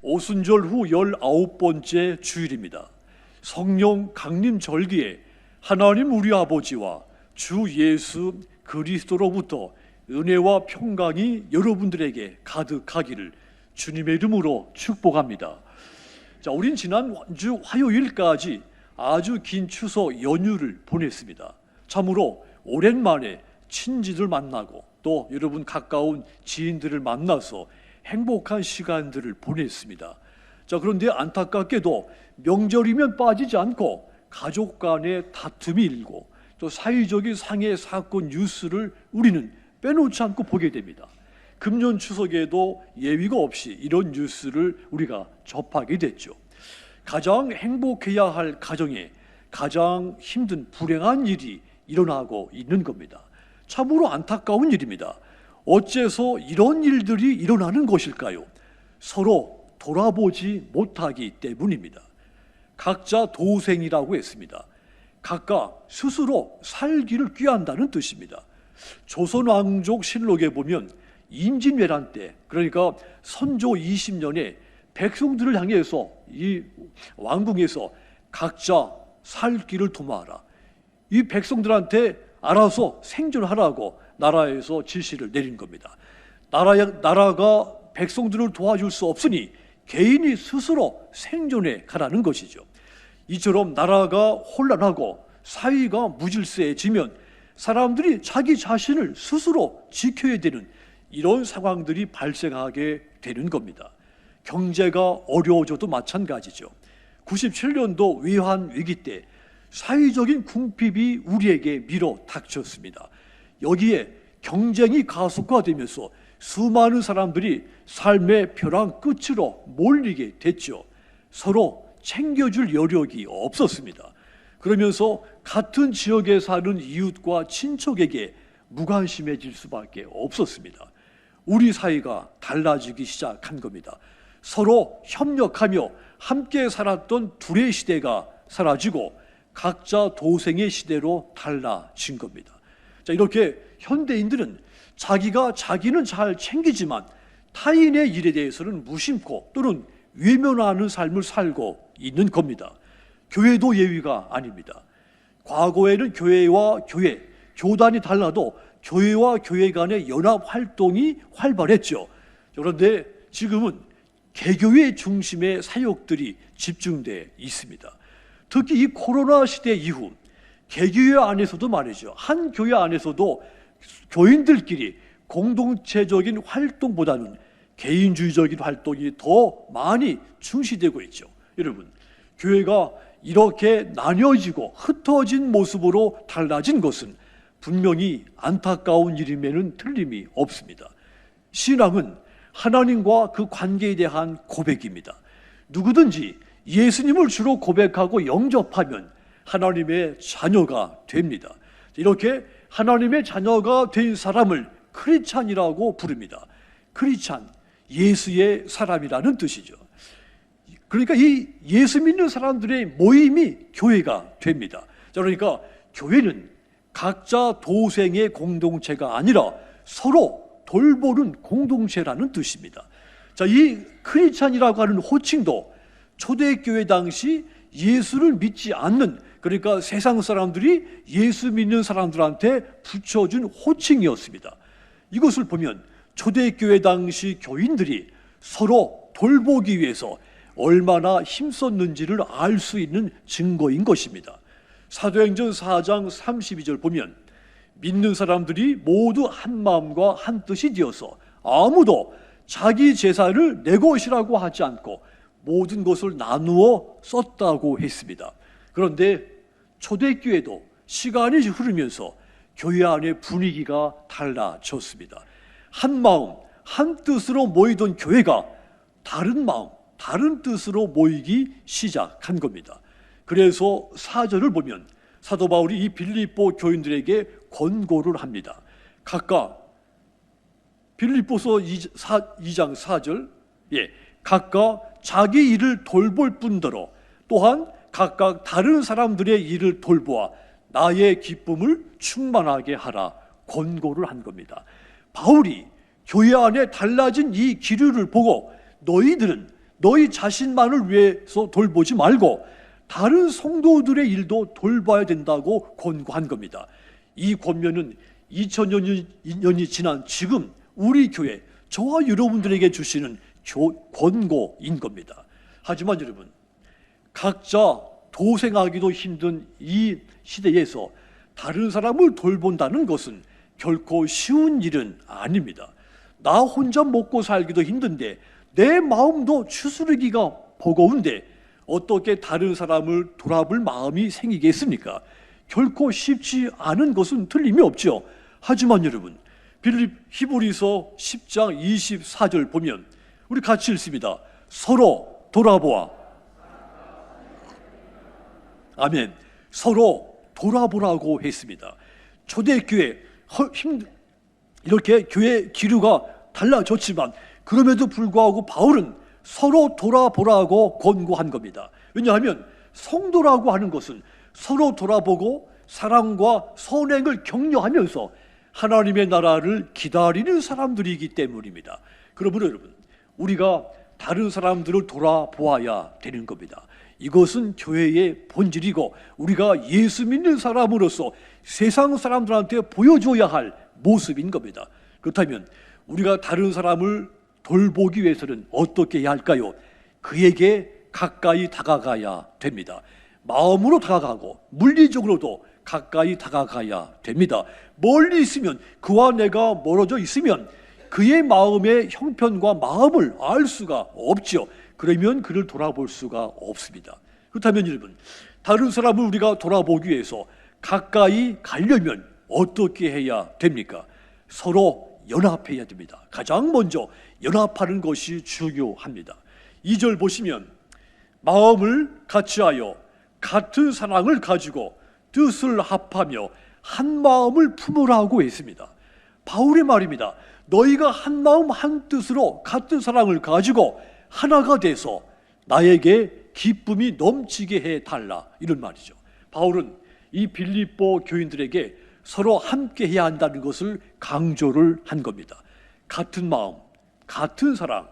오순절 후 19번째 주일입니다. 성령 강림 절기에 하나님 우리 아버지와 주 예수 그리스도로부터 은혜와 평강이 여러분들에게 가득하기를 주님의 이름으로 축복합니다. 자, 우린 지난주 화요일까지 아주 긴 추석 연휴를 보냈습니다. 참으로 오랜만에 친지들 만나고 또 여러분 가까운 지인들을 만나서 행복한 시간들을 보냈습니다. 자, 그런데 안타깝게도 명절이면 빠지지 않고 가족 간의 다툼이 일고 또 사회적인 상해 사건 뉴스를 우리는 빼놓지 않고 보게 됩니다. 금년 추석에도 예외가 없이 이런 뉴스를 우리가 접하게 됐죠. 가장 행복해야 할 가정에 가장 힘든 불행한 일이 일어나고 있는 겁니다. 참으로 안타까운 일입니다. 어째서 이런 일들이 일어나는 것일까요? 서로 돌아보지 못하기 때문입니다. 각자 도생이라고 했습니다. 각각 스스로 살기를 꾀한다는 뜻입니다. 조선왕족 실록에 보면 임진왜란 때, 그러니까 선조 20년에 백성들을 향해서 이 왕궁에서 각자 살 길을 도모하라, 이 백성들한테 알아서 생존하라고 나라에서 지시를 내린 겁니다. 나라가 백성들을 도와줄 수 없으니 개인이 스스로 생존해 가라는 것이죠. 이처럼 나라가 혼란하고 사회가 무질서해지면 사람들이 자기 자신을 스스로 지켜야 되는 이런 상황들이 발생하게 되는 겁니다. 경제가 어려워져도 마찬가지죠. 97년도 외환 위기 때 사회적인 궁핍이 우리에게 밀어 닥쳤습니다. 여기에 경쟁이 가속화되면서 수많은 사람들이 삶의 벼랑 끝으로 몰리게 됐죠. 서로 챙겨줄 여력이 없었습니다. 그러면서 같은 지역에 사는 이웃과 친척에게 무관심해질 수밖에 없었습니다. 우리 사이가 달라지기 시작한 겁니다. 서로 협력하며 함께 살았던 둘의 시대가 사라지고 각자 도생의 시대로 달라진 겁니다. 자, 이렇게 현대인들은 자기는 잘 챙기지만 타인의 일에 대해서는 무심코 또는 외면하는 삶을 살고 있는 겁니다. 교회도 예외가 아닙니다. 과거에는 교회와 교회, 교단이 달라도 교회와 교회 간의 연합 활동이 활발했죠. 그런데 지금은 개교회 중심의 사역들이 집중되어 있습니다. 특히 이 코로나 시대 이후 개교회 안에서도 말이죠, 한 교회 안에서도 교인들끼리 공동체적인 활동보다는 개인주의적인 활동이 더 많이 중시되고 있죠. 여러분, 교회가 이렇게 나뉘어지고 흩어진 모습으로 달라진 것은 분명히 안타까운 일임에는 틀림이 없습니다. 신앙은 하나님과 그 관계에 대한 고백입니다. 누구든지 예수님을 주로 고백하고 영접하면 하나님의 자녀가 됩니다. 이렇게 하나님의 자녀가 된 사람을 크리스찬이라고 부릅니다. 크리스찬, 예수의 사람이라는 뜻이죠. 그러니까 이 예수 믿는 사람들의 모임이 교회가 됩니다. 그러니까 교회는 각자 도생의 공동체가 아니라 서로 돌보는 공동체라는 뜻입니다. 자, 이 크리스찬이라고 하는 호칭도 초대교회 당시 예수를 믿지 않는, 그러니까 세상 사람들이 예수 믿는 사람들한테 붙여준 호칭이었습니다. 이것을 보면 초대교회 당시 교인들이 서로 돌보기 위해서 얼마나 힘썼는지를 알 수 있는 증거인 것입니다. 사도행전 4장 32절 보면 믿는 사람들이 모두 한 마음과 한 뜻이 되어서 아무도 자기 재산을 내 것이라고 하지 않고 모든 것을 나누어 썼다고 했습니다. 그런데 초대교회도 시간이 흐르면서 교회 안의 분위기가 달라졌습니다. 한 마음, 한 뜻으로 모이던 교회가 다른 마음, 다른 뜻으로 모이기 시작한 겁니다. 그래서 4절을 보면 사도 바울이 이 빌립보 교인들에게 권고를 합니다. 각각 빌립보서 2장 4절, 각각 자기 일을 돌볼 뿐더러 또한 각각 다른 사람들의 일을 돌보아 나의 기쁨을 충만하게 하라 권고를 한 겁니다. 바울이 교회 안에 달라진 이 기류를 보고 너희들은 너희 자신만을 위해서 돌보지 말고 다른 성도들의 일도 돌봐야 된다고 권고한 겁니다. 이 권면은 2000년이 지난 지금 우리 교회, 저와 여러분들에게 주시는 권고인 겁니다. 하지만 여러분, 각자 도생하기도 힘든 이 시대에서 다른 사람을 돌본다는 것은 결코 쉬운 일은 아닙니다. 나 혼자 먹고 살기도 힘든데, 내 마음도 추스르기가 버거운데 어떻게 다른 사람을 돌아볼 마음이 생기겠습니까? 결코 쉽지 않은 것은 틀림이 없죠. 하지만 여러분, 히브리서 10장 24절 보면 우리 같이 읽습니다. 서로 돌아보아. 아멘. 서로 돌아보라고 했습니다. 초대교회 이렇게 교회 기류가 달라졌지만 그럼에도 불구하고 바울은 서로 돌아보라고 권고한 겁니다. 왜냐하면 성도라고 하는 것은 서로 돌아보고 사랑과 선행을 격려하면서 하나님의 나라를 기다리는 사람들이기 때문입니다. 그러므로 여러분, 우리가 다른 사람들을 돌아보아야 되는 겁니다. 이것은 교회의 본질이고 우리가 예수 믿는 사람으로서 세상 사람들한테 보여줘야 할 모습인 겁니다. 그렇다면 우리가 다른 사람을 돌보기 위해서는 어떻게 해야 할까요? 그에게 가까이 다가가야 됩니다. 마음으로 다가가고 물리적으로도 가까이 다가가야 됩니다. 멀리 있으면, 그와 내가 멀어져 있으면 그의 마음의 형편과 마음을 알 수가 없죠. 그러면 그를 돌아볼 수가 없습니다. 그렇다면 여러분, 다른 사람을 우리가 돌아보기 위해서 가까이 가려면 어떻게 해야 됩니까? 서로 연합해야 됩니다. 가장 먼저 연합하는 것이 중요합니다. 2절 보시면 마음을 같이하여 같은 사랑을 가지고 뜻을 합하며 한 마음을 품으라고 했습니다. 바울의 말입니다. 너희가 한 마음 한 뜻으로 같은 사랑을 가지고 하나가 돼서 나에게 기쁨이 넘치게 해달라, 이런 말이죠. 바울은 이 빌립보 교인들에게 서로 함께 해야 한다는 것을 강조를 한 겁니다. 같은 마음, 같은 사랑,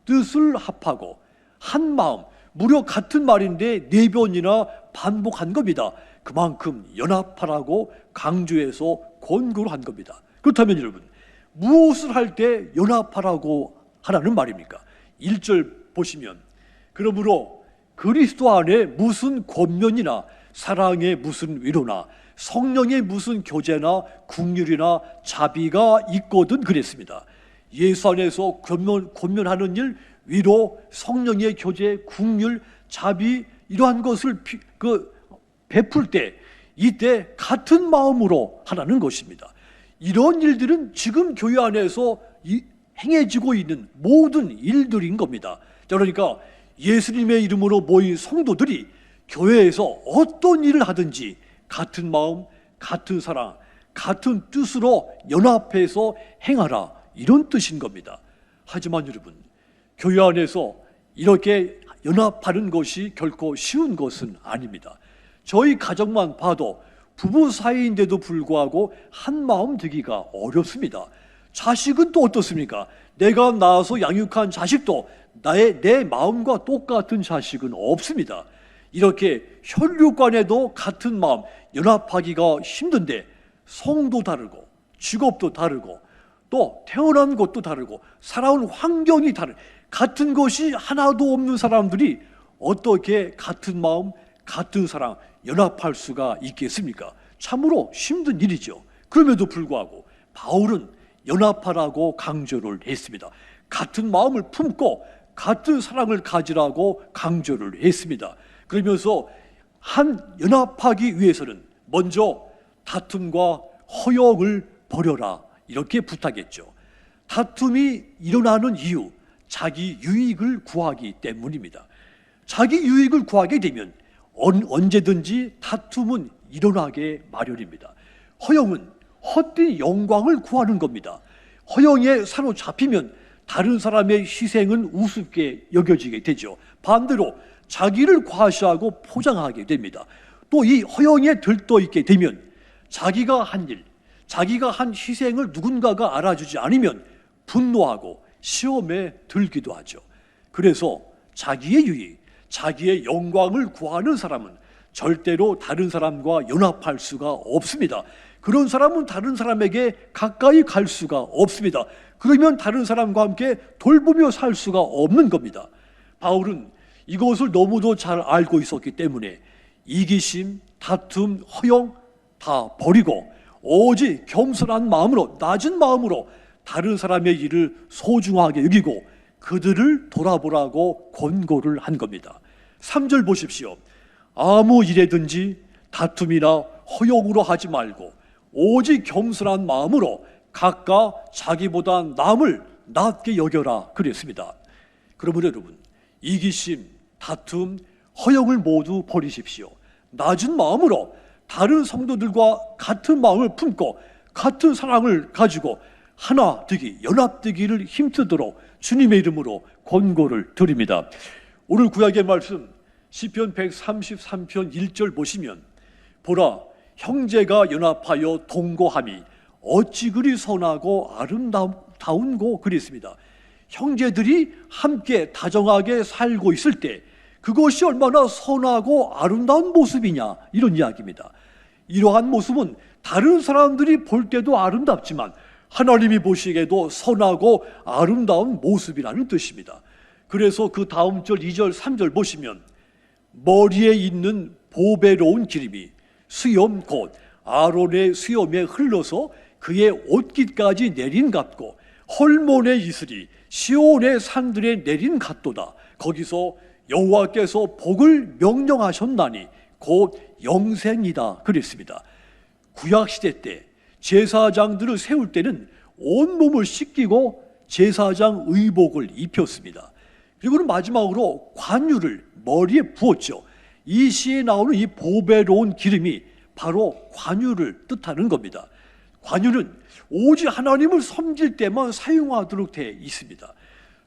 뜻을 합하고 한 마음, 무려 같은 말인데 4번이나 반복한 겁니다. 그만큼 연합하라고 강조해서 권고를 한 겁니다. 그렇다면 여러분, 무엇을 할 때 연합하라고 하라는 말입니까? 1절 보시면 그러므로 그리스도 안에 무슨 권면이나 사랑의 무슨 위로나 성령의 무슨 교제나 긍휼이나 자비가 있거든 그랬습니다. 예수 안에서 권면하는 일, 위로, 성령의 교제, 긍휼, 자비, 이러한 것을 베풀 때 이때 같은 마음으로 하라는 것입니다. 이런 일들은 지금 교회 안에서 행해지고 있는 모든 일들인 겁니다. 그러니까 예수님의 이름으로 모인 성도들이 교회에서 어떤 일을 하든지 같은 마음, 같은 사랑, 같은 뜻으로 연합해서 행하라, 이런 뜻인 겁니다. 하지만 여러분, 교회 안에서 이렇게 연합하는 것이 결코 쉬운 것은 아닙니다. 저희 가정만 봐도 부부 사이인데도 불구하고 한 마음 되기가 어렵습니다. 자식은 또 어떻습니까? 내가 낳아서 양육한 자식도 내 마음과 똑같은 자식은 없습니다. 이렇게 혈육간에도 같은 마음 연합하기가 힘든데 성도 다르고 직업도 다르고 또 태어난 곳도 다르고 살아온 환경이 같은 것이 하나도 없는 사람들이 어떻게 같은 마음, 같은 사랑 연합할 수가 있겠습니까? 참으로 힘든 일이죠. 그럼에도 불구하고 바울은 연합하라고 강조를 했습니다. 같은 마음을 품고 같은 사랑을 가지라고 강조를 했습니다. 그러면서 연합하기 위해서는 먼저 다툼과 허영을 버려라, 이렇게 부탁했죠. 다툼이 일어나는 이유, 자기 유익을 구하기 때문입니다. 자기 유익을 구하게 되면 언제든지 다툼은 일어나게 마련입니다. 허영은 헛된 영광을 구하는 겁니다. 허영에 사로잡히면 다른 사람의 희생은 우습게 여겨지게 되죠. 반대로 자기를 과시하고 포장하게 됩니다. 또 이 허영에 들떠 있게 되면 자기가 한 일, 자기가 한 희생을 누군가가 알아주지 않으면 분노하고 시험에 들기도 하죠. 그래서 자기의 유익, 자기의 영광을 구하는 사람은 절대로 다른 사람과 연합할 수가 없습니다. 그런 사람은 다른 사람에게 가까이 갈 수가 없습니다. 그러면 다른 사람과 함께 돌보며 살 수가 없는 겁니다. 바울은 이것을 너무도 잘 알고 있었기 때문에 이기심, 다툼, 허영 다 버리고 오직 겸손한 마음으로, 낮은 마음으로 다른 사람의 일을 소중하게 여기고 그들을 돌아보라고 권고를 한 겁니다. 3절 보십시오. 아무 일에든지 다툼이나 허용으로 하지 말고 오직 겸손한 마음으로 각각 자기보다 남을 낮게 여겨라 그랬습니다. 그러므로 여러분, 이기심, 다툼, 허용을 모두 버리십시오. 낮은 마음으로 다른 성도들과 같은 마음을 품고 같은 사랑을 가지고 하나 되기, 연합되기를 힘쓰도록 주님의 이름으로 권고를 드립니다. 오늘 구약의 말씀 시편 133편 1절 보시면 보라, 형제가 연합하여 동거함이 어찌 그리 선하고 아름다운고 그랬습니다. 형제들이 함께 다정하게 살고 있을 때 그것이 얼마나 선하고 아름다운 모습이냐, 이런 이야기입니다. 이러한 모습은 다른 사람들이 볼 때도 아름답지만 하나님이 보시기에도 선하고 아름다운 모습이라는 뜻입니다. 그래서 그 다음 절 2절 3절 보시면 머리에 있는 보배로운 기름이 수염 곧 아론의 수염에 흘러서 그의 옷깃까지 내린 같고 헐몬의 이슬이 시온의 산들에 내린 같도다. 거기서 여호와께서 복을 명령하셨나니 곧 영생이다 그랬습니다. 구약시대 때 제사장들을 세울 때는 온몸을 씻기고 제사장 의복을 입혔습니다. 그리고 마지막으로 관유를 머리에 부었죠. 이 시에 나오는 이 보배로운 기름이 바로 관유를 뜻하는 겁니다. 관유는 오직 하나님을 섬길 때만 사용하도록 되어 있습니다.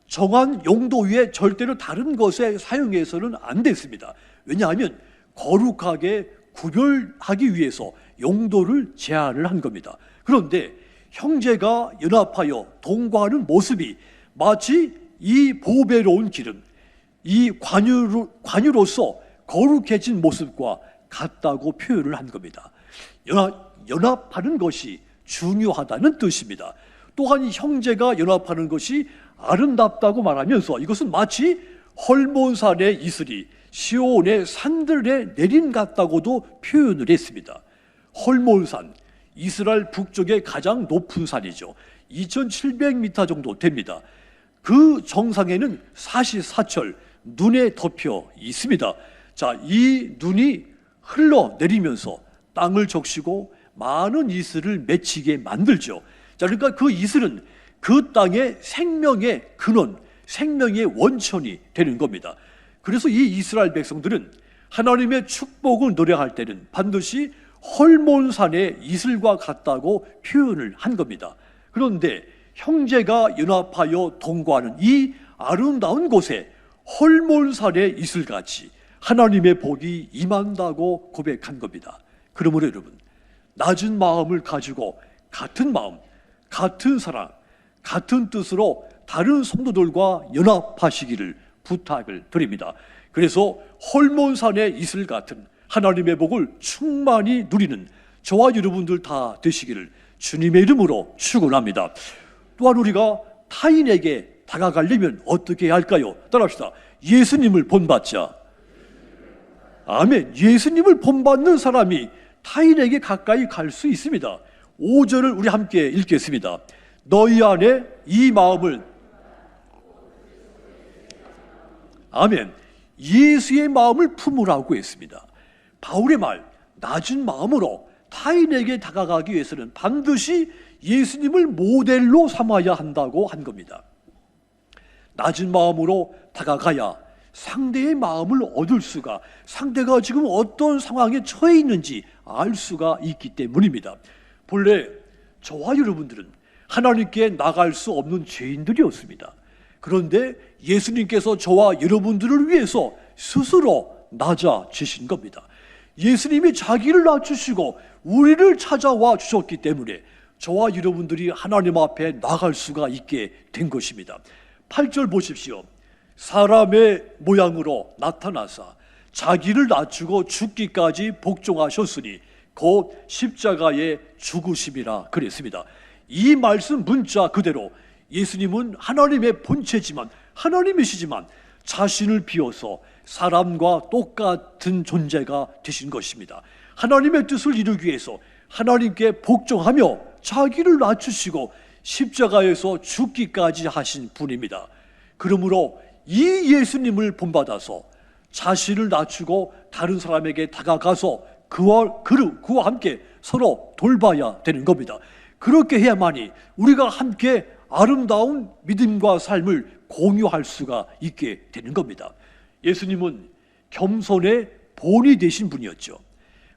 정한 용도 위에 절대로 다른 것에 사용해서는 안 됐습니다. 왜냐하면 거룩하게 구별하기 위해서 용도를 제한을 한 겁니다. 그런데 형제가 연합하여 동거하는 모습이 마치 이 보배로운 기름, 이 관유로서 거룩해진 모습과 같다고 표현을 한 겁니다. 연합하는 것이 중요하다는 뜻입니다. 또한 이 형제가 연합하는 것이 아름답다고 말하면서 이것은 마치 헐몬산의 이슬이 시온의 산들에 내린 같다고도 표현을 했습니다. 헐몬산, 이스라엘 북쪽의 가장 높은 산이죠. 2700m 정도 됩니다. 그 정상에는 사시사철 눈에 덮여 있습니다. 자, 이 눈이 흘러내리면서 땅을 적시고 많은 이슬을 맺히게 만들죠. 자, 그러니까 그 이슬은 그 땅의 생명의 근원, 생명의 원천이 되는 겁니다. 그래서 이 이스라엘 백성들은 하나님의 축복을 노래할 때는 반드시 헐몬산의 이슬과 같다고 표현을 한 겁니다. 그런데 형제가 연합하여 동거하는 이 아름다운 곳에 헐몬산의 이슬같이 하나님의 복이 임한다고 고백한 겁니다. 그러므로 여러분, 낮은 마음을 가지고 같은 마음, 같은 사랑, 같은 뜻으로 다른 성도들과 연합하시기를 부탁을 드립니다. 그래서 헐몬산의 이슬 같은 하나님의 복을 충만히 누리는 저와 여러분들 다 되시기를 주님의 이름으로 축원합니다. 또한 우리가 타인에게 다가가려면 어떻게 해야 할까요? 따라합시다. 예수님을 본받자. 아멘. 예수님을 본받는 사람이 타인에게 가까이 갈 수 있습니다. 5절을 우리 함께 읽겠습니다. 너희 안에 이 마음을, 아멘, 예수의 마음을 품으라고 했습니다. 바울의 말, 낮은 마음으로 타인에게 다가가기 위해서는 반드시 예수님을 모델로 삼아야 한다고 한 겁니다. 낮은 마음으로 다가가야 상대의 마음을 얻을 수가, 상대가 지금 어떤 상황에 처해 있는지 알 수가 있기 때문입니다. 본래 저와 여러분들은 하나님께 나갈 수 없는 죄인들이었습니다. 그런데 예수님께서 저와 여러분들을 위해서 스스로 낮아지신 겁니다. 예수님이 자기를 낮추시고 우리를 찾아와 주셨기 때문에 저와 여러분들이 하나님 앞에 나갈 수가 있게 된 것입니다. 8절 보십시오. 사람의 모양으로 나타나사 자기를 낮추고 죽기까지 복종하셨으니 곧 십자가의 죽으심이라 그랬습니다. 이 말씀 문자 그대로 예수님은 하나님의 본체지만, 하나님이시지만 자신을 비워서 사람과 똑같은 존재가 되신 것입니다. 하나님의 뜻을 이루기 위해서 하나님께 복종하며 자기를 낮추시고 십자가에서 죽기까지 하신 분입니다. 그러므로 이 예수님을 본받아서 자신을 낮추고 다른 사람에게 다가가서 그와 함께 서로 돌봐야 되는 겁니다. 그렇게 해야만이 우리가 함께 아름다운 믿음과 삶을 공유할 수가 있게 되는 겁니다. 예수님은 겸손의 본이 되신 분이었죠.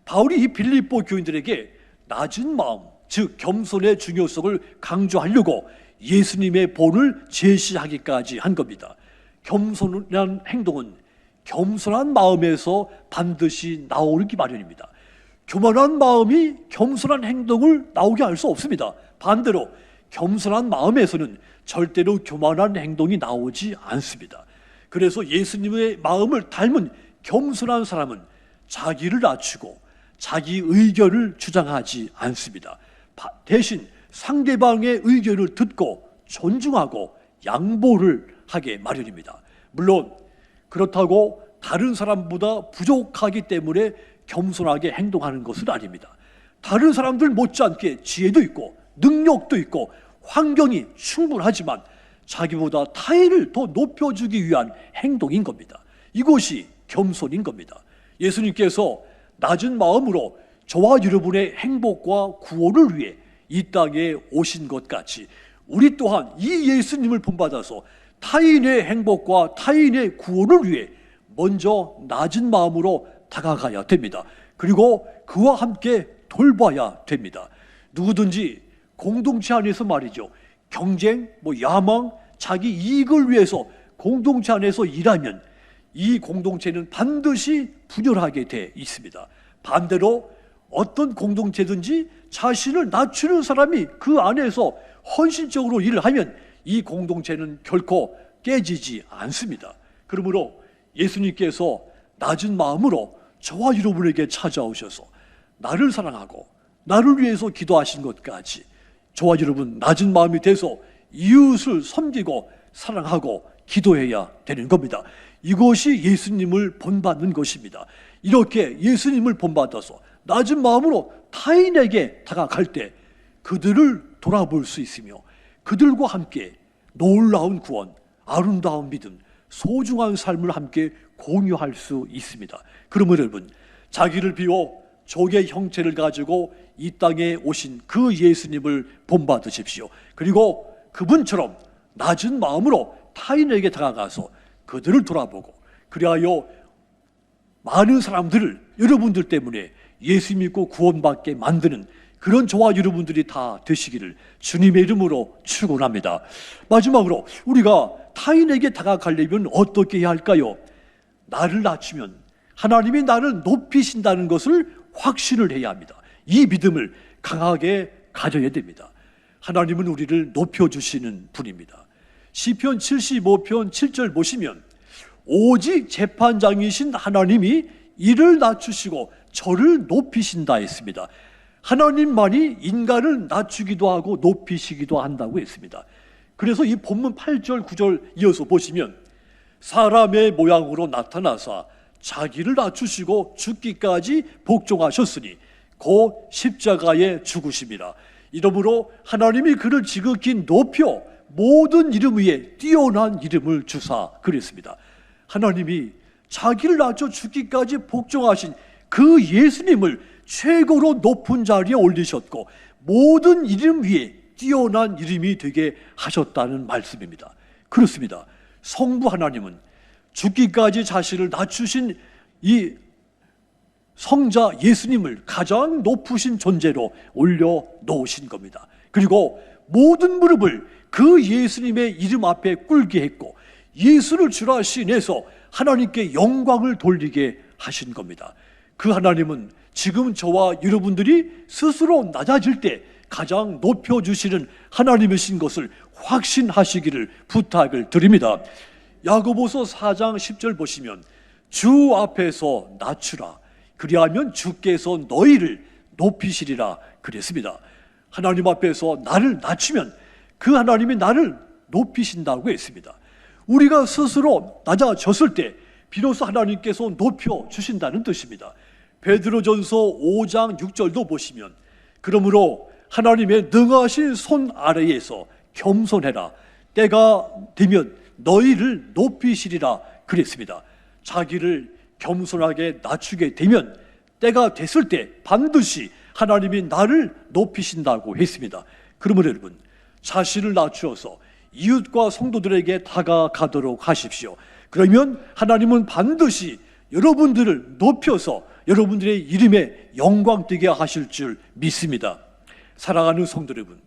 바울이 이 빌립보 교인들에게 낮은 마음, 즉 겸손의 중요성을 강조하려고 예수님의 본을 제시하기까지 한 겁니다. 겸손한 행동은 겸손한 마음에서 반드시 나오기 마련입니다. 교만한 마음이 겸손한 행동을 나오게 할 수 없습니다. 반대로 겸손한 마음에서는 절대로 교만한 행동이 나오지 않습니다. 그래서 예수님의 마음을 닮은 겸손한 사람은 자기를 낮추고 자기 의견을 주장하지 않습니다. 대신 상대방의 의견을 듣고 존중하고 양보를 하게 마련입니다. 물론 그렇다고 다른 사람보다 부족하기 때문에 겸손하게 행동하는 것은 아닙니다. 다른 사람들 못지않게 지혜도 있고 능력도 있고 환경이 충분하지만 자기보다 타인을 더 높여주기 위한 행동인 겁니다. 이것이 겸손인 겁니다. 예수님께서 낮은 마음으로 저와 여러분의 행복과 구원을 위해 이 땅에 오신 것 같이 우리 또한 이 예수님을 본받아서 타인의 행복과 타인의 구원을 위해 먼저 낮은 마음으로 다가가야 됩니다. 그리고 그와 함께 돌봐야 됩니다. 누구든지 공동체 안에서 말이죠, 경쟁, 야망, 자기 이익을 위해서 공동체 안에서 일하면 이 공동체는 반드시 분열하게 돼 있습니다. 반대로 어떤 공동체든지 자신을 낮추는 사람이 그 안에서 헌신적으로 일을 하면 이 공동체는 결코 깨지지 않습니다. 그러므로 예수님께서 낮은 마음으로 저와 여러분에게 찾아오셔서 나를 사랑하고 나를 위해서 기도하신 것까지 저와 여러분 낮은 마음이 돼서 이웃을 섬기고 사랑하고 기도해야 되는 겁니다. 이것이 예수님을 본받는 것입니다. 이렇게 예수님을 본받아서 낮은 마음으로 타인에게 다가갈 때 그들을 돌아볼 수 있으며 그들과 함께 놀라운 구원, 아름다운 믿음, 소중한 삶을 함께 공유할 수 있습니다. 그러므로 여러분, 자기를 비워 종의 형체를 가지고 이 땅에 오신 그 예수님을 본받으십시오. 그리고 그분처럼 낮은 마음으로 타인에게 다가가서 그들을 돌아보고 그리하여 많은 사람들을 여러분들 때문에 예수 믿고 구원받게 만드는 그런 저와 여러분들이 다 되시기를 주님의 이름으로 축원합니다. 마지막으로 우리가 타인에게 다가가려면 어떻게 해야 할까요? 나를 낮추면 하나님이 나를 높이신다는 것을 확신을 해야 합니다. 이 믿음을 강하게 가져야 됩니다. 하나님은 우리를 높여주시는 분입니다. 시편 75편 7절 보시면 오직 재판장이신 하나님이 이를 낮추시고 저를 높이신다 했습니다. 하나님만이 인간을 낮추기도 하고 높이시기도 한다고 했습니다. 그래서 이 본문 8절 9절 이어서 보시면 사람의 모양으로 나타나사 자기를 낮추시고 죽기까지 복종하셨으니 곧 십자가에 죽으심이라. 이러므로 하나님이 그를 지극히 높여 모든 이름 위에 뛰어난 이름을 주사 그랬습니다. 하나님이 자기를 낮춰 죽기까지 복종하신 그 예수님을 최고로 높은 자리에 올리셨고 모든 이름 위에 뛰어난 이름이 되게 하셨다는 말씀입니다. 그렇습니다. 성부 하나님은 죽기까지 자신을 낮추신 이 성자 예수님을 가장 높으신 존재로 올려놓으신 겁니다. 그리고 모든 무릎을 그 예수님의 이름 앞에 꿇게 했고 예수를 주라 시인해서 하나님께 영광을 돌리게 하신 겁니다. 그 하나님은 지금 저와 여러분들이 스스로 낮아질 때 가장 높여주시는 하나님이신 것을 확신하시기를 부탁을 드립니다. 야고보서 4장 10절 보시면 주 앞에서 낮추라 그리하면 주께서 너희를 높이시리라 그랬습니다. 하나님 앞에서 나를 낮추면 그 하나님이 나를 높이신다고 했습니다. 우리가 스스로 낮아졌을 때 비로소 하나님께서 높여주신다는 뜻입니다. 베드로전서 5장 6절도 보시면 그러므로 하나님의 능하신 손 아래에서 겸손해라 때가 되면 너희를 높이시리라 그랬습니다. 자기를 겸손하게 낮추게 되면 때가 됐을 때 반드시 하나님이 나를 높이신다고 했습니다. 그러면 여러분 자신을 낮추어서 이웃과 성도들에게 다가가도록 하십시오. 그러면 하나님은 반드시 여러분들을 높여서 여러분들의 이름에 영광 되게 하실 줄 믿습니다. 사랑하는 성도 여러분,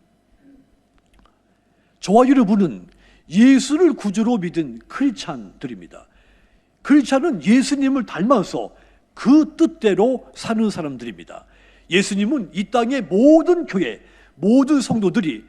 저와 여러분은 예수를 구주로 믿은 크리스찬들입니다. 크리스찬은 예수님을 닮아서 그 뜻대로 사는 사람들입니다. 예수님은 이 땅의 모든 교회, 모든 성도들이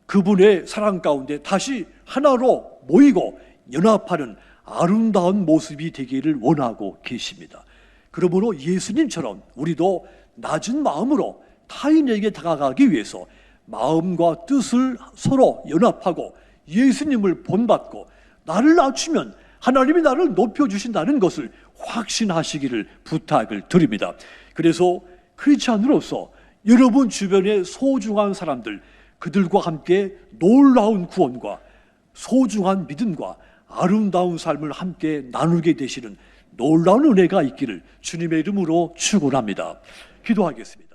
그분의 사랑 가운데 다시 하나로 모이고 연합하는 아름다운 모습이 되기를 원하고 계십니다. 그러므로 예수님처럼 우리도 낮은 마음으로 타인에게 다가가기 위해서 마음과 뜻을 서로 연합하고 예수님을 본받고 나를 낮추면 하나님이 나를 높여주신다는 것을 확신하시기를 부탁을 드립니다. 그래서 크리스찬으로서 여러분 주변의 소중한 사람들, 그들과 함께 놀라운 구원과 소중한 믿음과 아름다운 삶을 함께 나누게 되시는 놀라운 은혜가 있기를 주님의 이름으로 축원합니다. 기도하겠습니다.